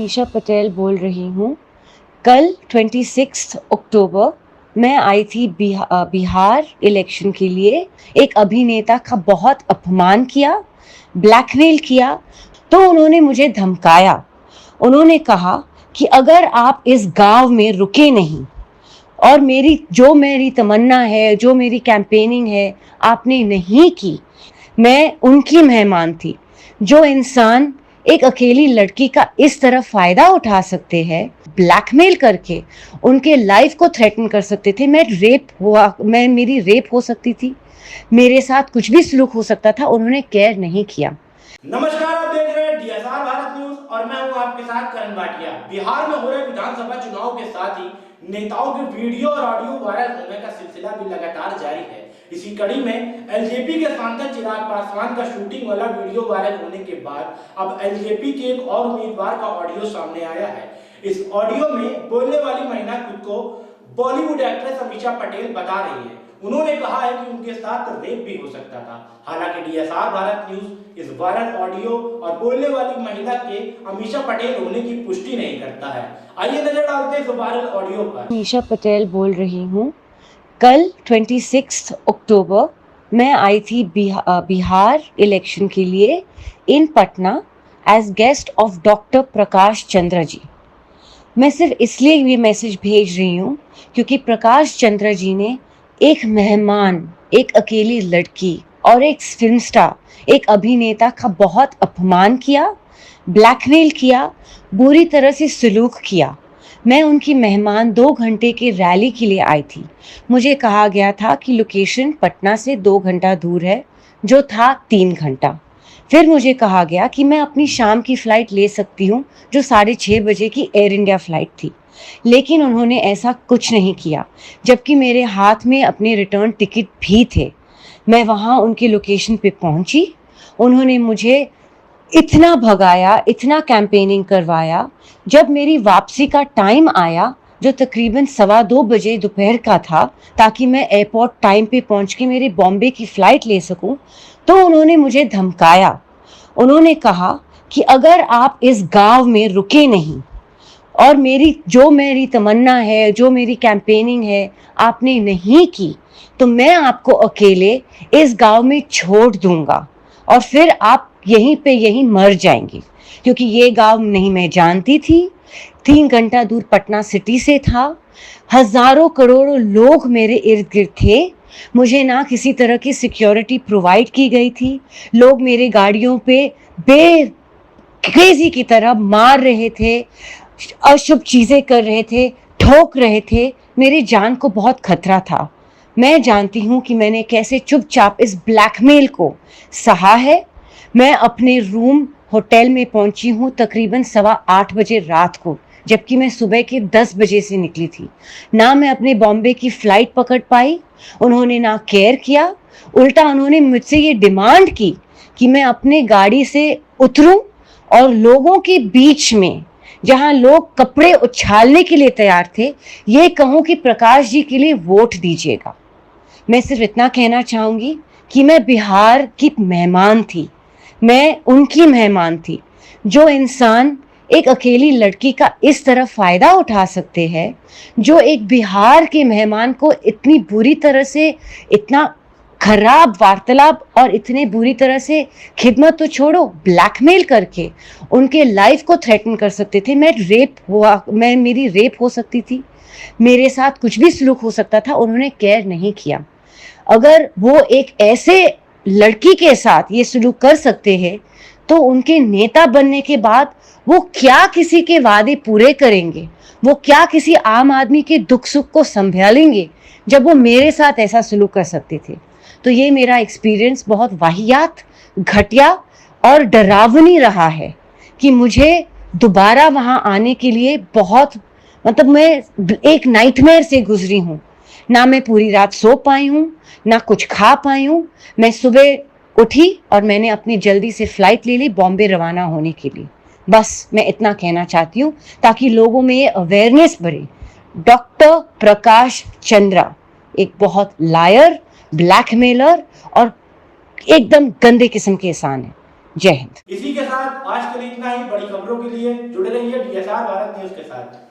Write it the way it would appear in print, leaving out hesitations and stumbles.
मीशा पटेल बोल रही हूँ। कल 26 अक्टूबर मैं आई थी बिहार इलेक्शन के लिए। एक अभिनेता का बहुत अपमान किया, ब्लैकमेल किया, तो उन्होंने मुझे धमकाया। उन्होंने कहा कि अगर आप इस गांव में रुके नहीं और मेरी तमन्ना है, जो मेरी कैंपेनिंग है, आपने नहीं की। मैं उनकी मेहमान थी। जो इंसान एक अकेली लड़की का इस तरह फायदा उठा सकते हैं, ब्लैकमेल करके उनके लाइफ को थ्रेटन कर सकते थे। मेरी रेप हो सकती थी, मेरे साथ कुछ भी सलूक हो सकता था। उन्होंने केयर नहीं किया। नमस्कार, आप देख रहे हैं डीएसआर भारत न्यूज और मैं हूं आपके साथ करण भाटिया। बिहार में हो रहे विधानसभा चुनाव के साथ ही नेताओं के वीडियो और ऑडियो वायरल होने का सिलसिला भी लगातार जारी है। इसी कड़ी में एलजेपी के सांसद चिराग पासवान का शूटिंग वाला वीडियो वायरल होने के बाद अब एलजेपी के एक और उम्मीदवार का ऑडियो सामने आया है। इस ऑडियो में बोलने वाली महिला खुद को बॉलीवुड एक्ट्रेस अमीषा पटेल बता रही है। उन्होंने कहा है कि उनके साथ रेप भी हो सकता था। हालांकि डीएसआर भारत न्यूज इस वायरल ऑडियो और बोलने वाली महिला के अमीषा पटेल होने की पुष्टि नहीं करता है। आइए नजर डालते हैं इस वायरल ऑडियो पर। मीशा पटेल बोल रही हूँ। कल 26 अक्टूबर मैं आई थी बिहार इलेक्शन के लिए in Patna as guest of doctor Prakash Chandra ji. मैं सिर्फ इसलिए ये मैसेज भेज रही हूँ क्योंकि प्रकाश चंद्र जी ने एक मेहमान, एक अकेली लड़की और एक फिल्म स्टार, एक अभिनेता का बहुत अपमान किया, ब्लैकमेल किया, बुरी तरह से सलूक किया। मैं उनकी मेहमान 2 घंटे की रैली के लिए आई थी। मुझे कहा गया था कि लोकेशन पटना से 2 घंटा दूर है, जो था 3 घंटा। फिर मुझे कहा गया कि मैं अपनी शाम की फ़्लाइट ले सकती हूँ, जो 6:30 बजे की एयर इंडिया फ़्लाइट थी। लेकिन उन्होंने ऐसा कुछ नहीं किया, जबकि मेरे हाथ में अपने रिटर्न टिकट भी थे। मैं वहाँ उनकी लोकेशन पे पहुँची। उन्होंने मुझे इतना भगाया, इतना कैंपेनिंग करवाया। जब मेरी वापसी का टाइम आया, जो तकरीबन 2:15 बजे दोपहर का था, ताकि मैं एयरपोर्ट टाइम पे पहुँच के मेरे बॉम्बे की फ़्लाइट ले सकूँ, तो उन्होंने मुझे धमकाया। उन्होंने कहा कि अगर आप इस गांव में रुके नहीं और मेरी तमन्ना है, जो मेरी कैंपेनिंग है, आपने नहीं की, तो मैं आपको अकेले इस गांव में छोड़ दूंगा और फिर आप यहीं मर जाएंगे। क्योंकि ये गांव नहीं मैं जानती थी, 3 घंटा दूर पटना सिटी से था। हजारों करोड़ों लोग मेरे इर्द गिर्द थे। मुझे ना किसी तरह की सिक्योरिटी प्रोवाइड की गई थी। लोग मेरे गाड़ियों पे क्रेजी की तरह मार रहे थे, अशुभ चीजें कर रहे थे, ठोक रहे थे। मेरी जान को बहुत खतरा था। मैं जानती हूँ कि मैंने कैसे चुपचाप इस ब्लैकमेल को सहा है। मैं अपने रूम होटल में पहुंची हूँ तकरीबन 8:15 बजे रात को, जबकि मैं सुबह के 10 बजे से निकली थी। ना मैं अपने बॉम्बे की फ़्लाइट पकड़ पाई। उन्होंने ना केयर किया, उल्टा उन्होंने मुझसे ये डिमांड की कि मैं अपने गाड़ी से उतरूं और लोगों के बीच में, जहां लोग कपड़े उछालने के लिए तैयार थे, ये कहूं कि प्रकाश जी के लिए वोट दीजिएगा। मैं सिर्फ इतना कहना चाहूंगी कि मैं बिहार की मेहमान थी, मैं उनकी मेहमान थी। जो इंसान एक अकेली लड़की का इस तरह फायदा उठा सकते हैं, जो एक बिहार के मेहमान को इतनी बुरी तरह से, इतना खराब वार्तालाप और इतने बुरी तरह से, खिदमत तो छोड़ो, ब्लैकमेल करके उनके लाइफ को थ्रेटन कर सकते थे। मेरी रेप हो सकती थी, मेरे साथ कुछ भी सलूक हो सकता था। उन्होंने केयर नहीं किया। अगर वो एक ऐसे लड़की के साथ ये सलूक कर सकते हैं, तो उनके नेता बनने के बाद वो क्या किसी के वादे पूरे करेंगे, वो क्या किसी आम आदमी के दुख सुख को संभालेंगे, जब वो मेरे साथ ऐसा सलूक कर सकते थे। तो ये मेरा एक्सपीरियंस बहुत वाहियात, घटिया और डरावनी रहा है कि मुझे दोबारा वहां आने के लिए बहुत, मतलब मैं एक नाइटमेयर से गुजरी हूँ। ना मैं पूरी रात सो पाई हूँ, ना कुछ खा पाई हूँ। मैं सुबह उठी और मैंने अपनी जल्दी से फ्लाइट ले ली बॉम्बे रवाना होने के लिए। बस मैं इतना कहना चाहती हूँ ताकि लोगों में ये अवेयरनेस बढ़े। डॉक्टर प्रकाश चंद्रा एक बहुत लायर, ब्लैकमेलर और एकदम गंदे किस्म के इंसान है। जय हिंद। इसी के साथ आज के लिए इतना ही। बड़ी खबरों के लिए जुड़े रहिए डीएसआर भारत न्यूज के साथ।